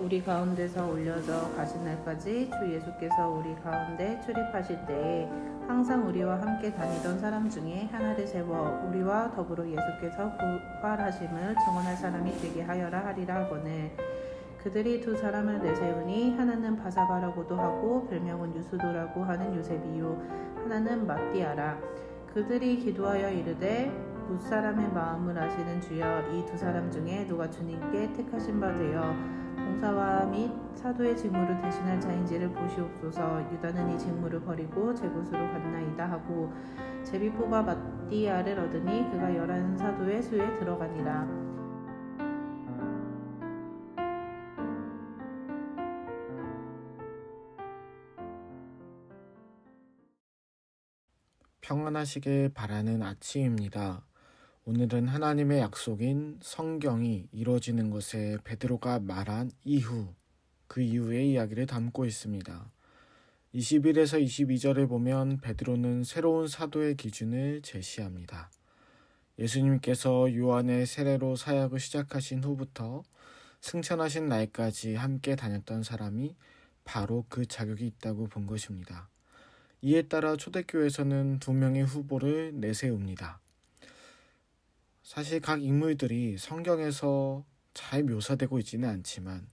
우리 가운데서 올려져 가신 날까지 주 예수께서 우리 가운데 출입하실 때에 항상 우리와 함께 다니던 사람 중에 하나를 세워 우리와 더불어 예수께서 부활하심을 증언할 사람이 되게 하여라 하리라 하거늘. 그들이 두 사람을 내세우니 하나는 바사바라고도 하고 별명은 유수도라고 하는 요셉이요 하나는 마띠아라. 그들이 기도하여 이르되 무사람의 마음을 아시는 주여, 이 두 사람 중에 누가 주님께 택하신 바 되어 봉사와 및 사도의 직무를 대신할 자인지를 보시옵소서. 유다는 이 직무를 버리고 제 곳으로 갔나이다 하고 제비포가 마띠아를 얻으니 그가 11사도의 수에 들어가니라. 평안하시길 바라는 아침입니다. 오늘은 하나님의 약속인 성경이 이루어지는 것에 베드로가 말한 이후, 그 이후의 이야기를 담고 있습니다. 21에서 22절을 보면 베드로는 새로운 사도의 기준을 제시합니다. 예수님께서 요한의 세례로 사역을 시작하신 후부터 승천하신 날까지 함께 다녔던 사람이 바로 그 자격이 있다고 본 것입니다. 이에 따라 초대교회에서는 2명의 후보를 내세웁니다. 사실 각 인물들이 성경에서 잘 묘사되고 있지는 않지만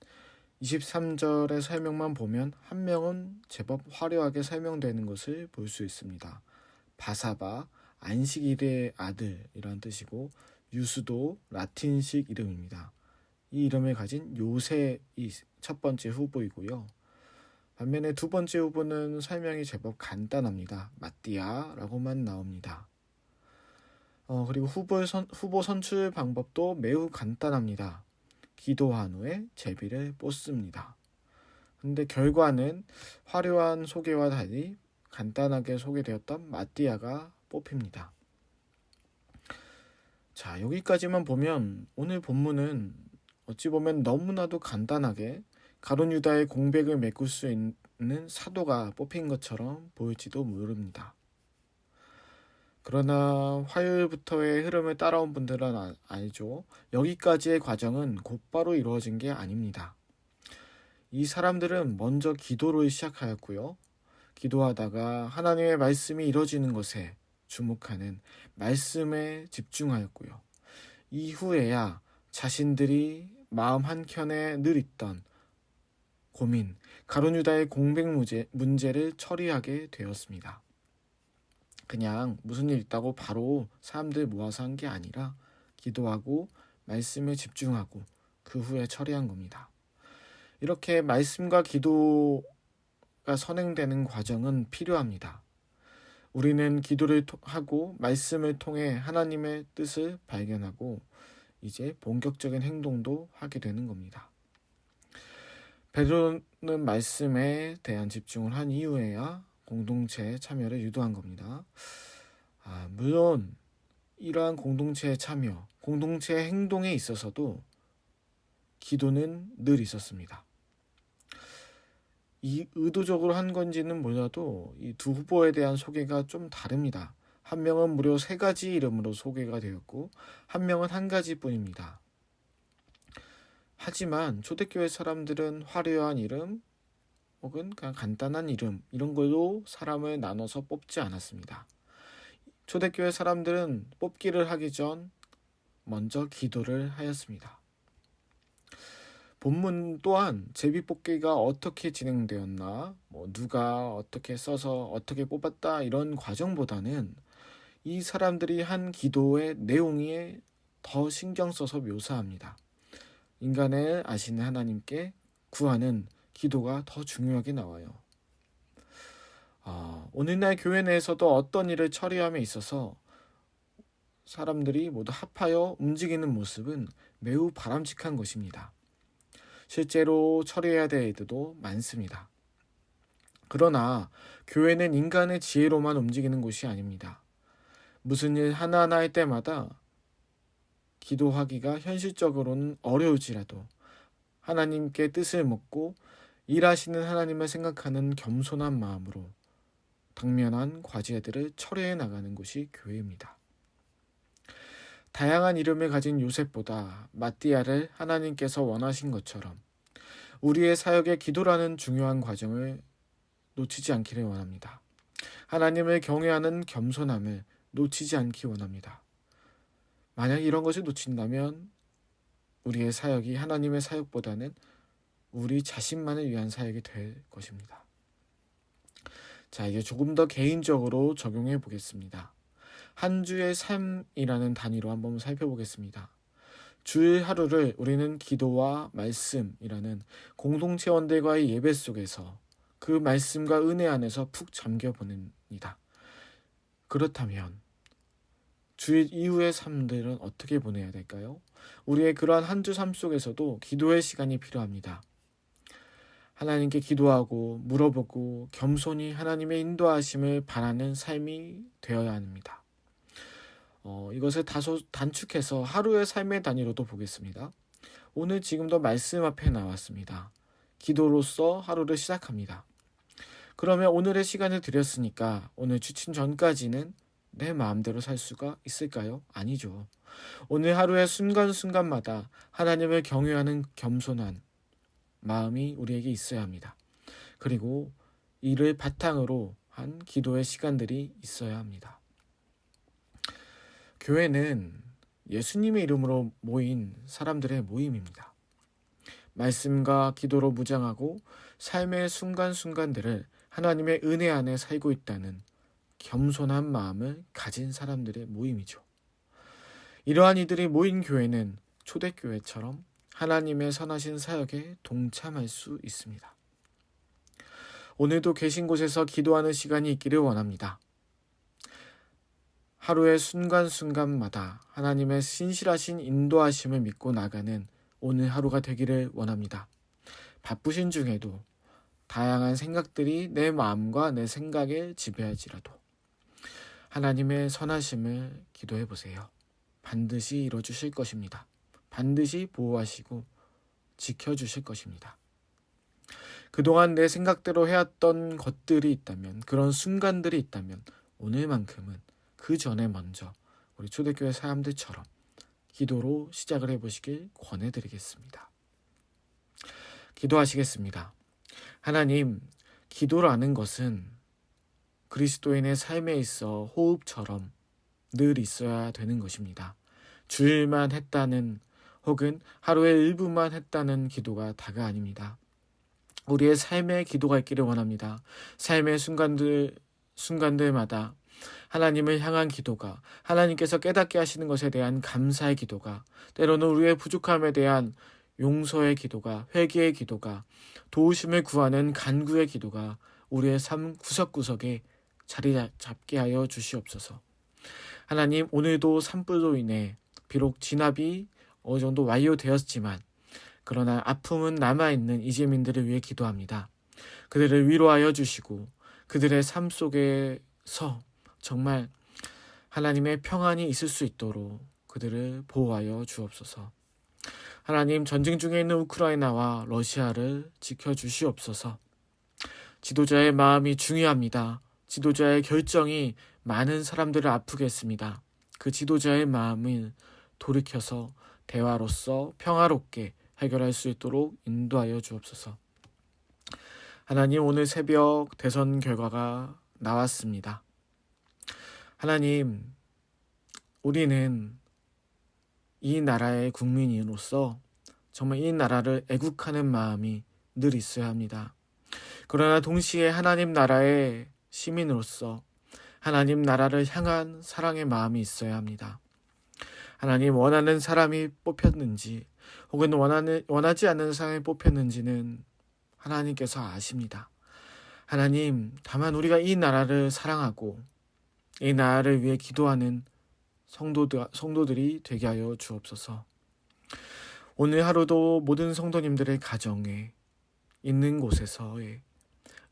23절의 설명만 보면 한 명은 제법 화려하게 설명되는 것을 볼 수 있습니다. 바사바, 안식일의 아들이란 뜻이고 유수도 라틴식 이름입니다. 이 이름을 가진 요셉이 첫 번째 후보이고요. 반면에 두 번째 후보는 설명이 제법 간단합니다. 마띠아라고만 나옵니다. 그리고 후보 선출 방법도 매우 간단합니다. 기도한 후에 제비를 뽑습니다. 근데 결과는 화려한 소개와 달리 간단하게 소개되었던 마띠아가 뽑힙니다. 자, 여기까지만 보면 오늘 본문은 어찌 보면 너무나도 간단하게 가룟 유다의 공백을 메꿀 수 있는 사도가 뽑힌 것처럼 보일지도 모릅니다. 그러나 화요일부터의 흐름을 따라온 분들은 알죠. 여기까지의 과정은 곧바로 이루어진 게 아닙니다. 이 사람들은 먼저 기도를 시작하였고요. 기도하다가 하나님의 말씀이 이루어지는 것에 주목하는 말씀에 집중하였고요. 이후에야 자신들이 마음 한켠에 늘 있던 고민, 가룟 유다의 공백 문제를 처리하게 되었습니다. 그냥 무슨 일 있다고 바로 사람들 모아서 한 게 아니라 기도하고 말씀에 집중하고 그 후에 처리한 겁니다. 이렇게 말씀과 기도가 선행되는 과정은 필요합니다. 우리는 기도를 하고 말씀을 통해 하나님의 뜻을 발견하고 이제 본격적인 행동도 하게 되는 겁니다. 베드로는 말씀에 대한 집중을 한 이후에야 공동체의 참여를 유도한 겁니다. 물론 이러한 공동체의 참여, 공동체의 행동에 있어서도 기도는 늘 있었습니다. 이 의도적으로 한 건지는 몰라도 이 두 후보에 대한 소개가 좀 다릅니다. 한 명은 무려 3가지 이름으로 소개가 되었고 한 명은 1가지 뿐입니다. 하지만 초대교회 사람들은 화려한 이름 혹은 그냥 간단한 이름 이런 걸로 사람을 나눠서 뽑지 않았습니다. 초대교회 사람들은 뽑기를 하기 전 먼저 기도를 하였습니다. 본문 또한 제비뽑기가 어떻게 진행되었나, 누가 어떻게 써서 어떻게 뽑았다 이런 과정보다는 이 사람들이 한 기도의 내용에 더 신경 써서 묘사합니다. 인간을 아시는 하나님께 구하는 기도가 더 중요하게 나와요. 오늘날 교회 내에서도 어떤 일을 처리함에 있어서 사람들이 모두 합하여 움직이는 모습은 매우 바람직한 것입니다. 실제로 처리해야 될 일도 많습니다. 그러나 교회는 인간의 지혜로만 움직이는 곳이 아닙니다. 무슨 일 하나하나 할 때마다 기도하기가 현실적으로는 어려울지라도 하나님께 뜻을 묻고 일하시는 하나님을 생각하는 겸손한 마음으로 당면한 과제들을 처리해 나가는 곳이 교회입니다. 다양한 이름을 가진 요셉보다 마띠아를 하나님께서 원하신 것처럼 우리의 사역의 기도라는 중요한 과정을 놓치지 않기를 원합니다. 하나님을 경외하는 겸손함을 놓치지 않기 원합니다. 만약 이런 것을 놓친다면 우리의 사역이 하나님의 사역보다는 우리 자신만을 위한 사역이 될 것입니다. 자, 이제 조금 더 개인적으로 적용해 보겠습니다. 한 주의 삶이라는 단위로 한번 살펴보겠습니다. 주일 하루를 우리는 기도와 말씀이라는 공동체원들과의 예배 속에서 그 말씀과 은혜 안에서 푹 잠겨 보냅니다. 그렇다면 주일 이후의 삶들은 어떻게 보내야 될까요? 우리의 그러한 한 주 삶 속에서도 기도의 시간이 필요합니다. 하나님께 기도하고 물어보고 겸손히 하나님의 인도하심을 바라는 삶이 되어야 합니다. 이것을 다소 단축해서 하루의 삶의 단위로도 보겠습니다. 오늘 지금도 말씀 앞에 나왔습니다. 기도로서 하루를 시작합니다. 그러면 오늘의 시간을 드렸으니까 오늘 주침 전까지는 내 마음대로 살 수가 있을까요? 아니죠. 오늘 하루의 순간순간마다 하나님을 경외하는 겸손한 마음이 우리에게 있어야 합니다. 그리고 이를 바탕으로 한 기도의 시간들이 있어야 합니다. 교회는 예수님의 이름으로 모인 사람들의 모임입니다. 말씀과 기도로 무장하고 삶의 순간순간들을 하나님의 은혜 안에 살고 있다는 겸손한 마음을 가진 사람들의 모임이죠. 이러한 이들이 모인 교회는 초대교회처럼 하나님의 선하신 사역에 동참할 수 있습니다. 오늘도 계신 곳에서 기도하는 시간이 있기를 원합니다. 하루의 순간순간마다 하나님의 신실하신 인도하심을 믿고 나가는 오늘 하루가 되기를 원합니다. 바쁘신 중에도 다양한 생각들이 내 마음과 내 생각에 지배할지라도 하나님의 선하심을 기도해 보세요. 반드시 이뤄주실 것입니다. 반드시 보호하시고 지켜주실 것입니다. 그동안 내 생각대로 해왔던 것들이 있다면, 그런 순간들이 있다면 오늘만큼은 그 전에 먼저 우리 초대교회 사람들처럼 기도로 시작을 해보시길 권해드리겠습니다. 기도하시겠습니다. 하나님, 기도라는 것은 그리스도인의 삶에 있어 호흡처럼 늘 있어야 되는 것입니다. 주일만 했다는 혹은 하루에 일부만 했다는 기도가 다가 아닙니다. 우리의 삶의 기도가 있기를 원합니다. 삶의 순간들마다 하나님을 향한 기도가, 하나님께서 깨닫게 하시는 것에 대한 감사의 기도가, 때로는 우리의 부족함에 대한 용서의 기도가, 회개의 기도가, 도우심을 구하는 간구의 기도가 우리의 삶 구석구석에 자리 잡게 하여 주시옵소서. 하나님, 오늘도 산불로 인해 비록 진압이 어느 정도 완료되었지만 그러나 아픔은 남아있는 이재민들을 위해 기도합니다. 그들을 위로하여 주시고 그들의 삶 속에서 정말 하나님의 평안이 있을 수 있도록 그들을 보호하여 주옵소서. 하나님, 전쟁 중에 있는 우크라이나와 러시아를 지켜주시옵소서. 지도자의 마음이 중요합니다. 지도자의 결정이 많은 사람들을 아프게 했습니다. 그 지도자의 마음을 돌이켜서 대화로서 평화롭게 해결할 수 있도록 인도하여 주옵소서. 하나님, 오늘 새벽 대선 결과가 나왔습니다. 하나님, 우리는 이 나라의 국민으로서 정말 이 나라를 애국하는 마음이 늘 있어야 합니다. 그러나 동시에 하나님 나라의 시민으로서 하나님 나라를 향한 사랑의 마음이 있어야 합니다. 하나님, 원하는 사람이 뽑혔는지 혹은 원하지 않는 사람이 뽑혔는지는 하나님께서 아십니다. 하나님, 다만 우리가 이 나라를 사랑하고 이 나라를 위해 기도하는 성도들이 되게 하여 주옵소서. 오늘 하루도 모든 성도님들의 가정에 있는 곳에서의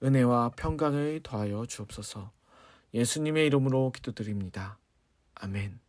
은혜와 평강을 더하여 주옵소서. 예수님의 이름으로 기도드립니다. 아멘.